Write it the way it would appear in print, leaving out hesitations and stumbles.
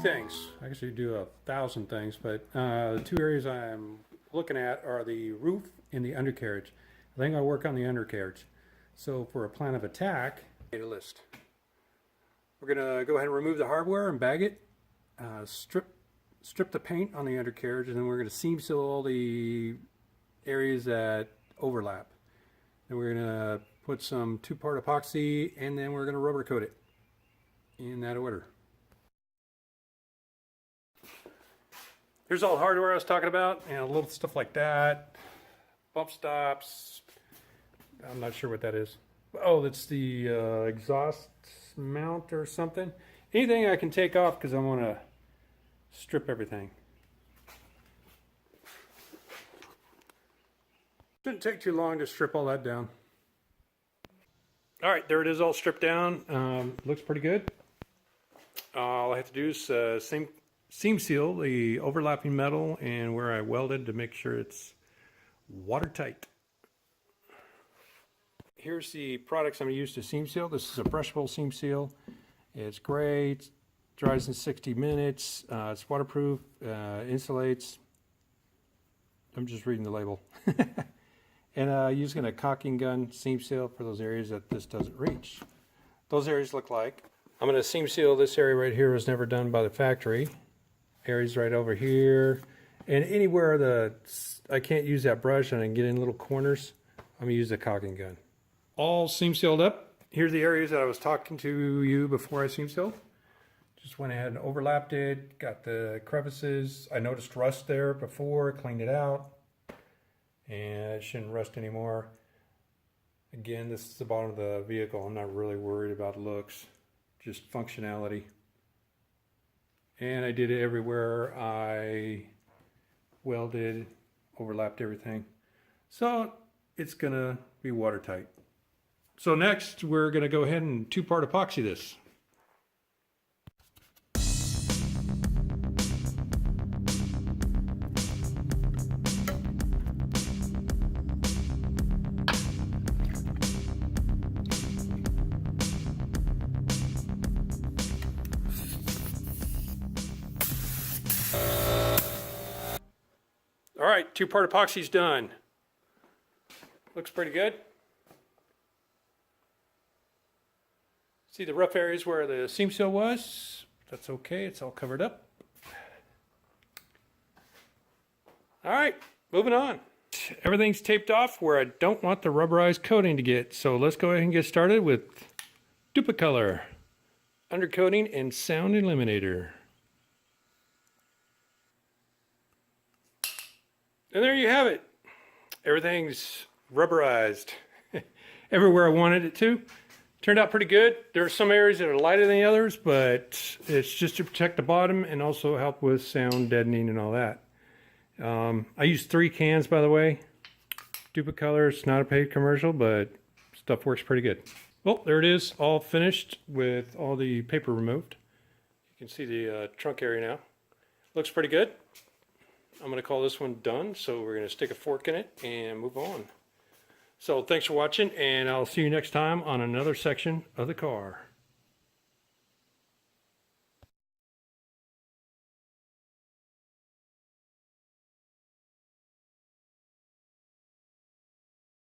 things. I actually do 1,000 things, but the two areas I'm looking at are the roof and the undercarriage. I think I'll work on the undercarriage. So for a plan of attack, data list. We're gonna go ahead and remove the hardware and bag it, strip the paint on the undercarriage, and then we're gonna seam seal all the areas that overlap. And we're gonna put some 2-part epoxy, and then we're gonna rubber coat it in that order. Here's all the hardware I was talking about, little stuff like that, bump stops. I'm not sure what that is. Oh, that's the exhaust mount or something. Anything I can take off because I want to strip everything. Shouldn't take too long to strip all that down. All right, there it is, all stripped down. Looks pretty good. All I have to do is seam seal the overlapping metal and where I welded to make sure it's watertight. Here's the products I'm going to use to seam seal. This is a brushable seam seal. It's great. Dries in 60 minutes. It's waterproof. Insulates. I'm just reading the label. And using a caulking gun seam seal for those areas that this doesn't reach. Those areas look like. I'm going to seam seal this area right here. Was never done by the factory. Areas right over here. And anywhere I can't use that brush and I can get in little corners, I'm going to use a caulking gun. All seam sealed up. Here's the areas that I was talking to you before I seam sealed. Just went ahead and overlapped it, got the crevices. I noticed rust there before, cleaned it out, and it shouldn't rust anymore. Again, this is the bottom of the vehicle. I'm not really worried about looks, just functionality. And I did it everywhere. I welded, overlapped everything. So it's gonna be watertight. So next, we're going to go ahead and 2-part epoxy this. All right, 2-part epoxy's done. Looks pretty good. See the rough areas where the seam seal was? That's okay, it's all covered up. All right, moving on. Everything's taped off where I don't want the rubberized coating to get. So let's go ahead and get started with Duplicolor, undercoating and sound eliminator. And there you have it. Everything's rubberized everywhere I wanted it to. Turned out pretty good. There are some areas that are lighter than the others, but it's just to protect the bottom and also help with sound deadening and all that. I used 3 cans, by the way. Duplicolor, it's not a paid commercial, but stuff works pretty good. Well, there it is, all finished with all the paper removed. You can see the trunk area now. Looks pretty good. I'm going to call this one done, so we're going to stick a fork in it and move on. So thanks for watching, and I'll see you next time on another section of the car.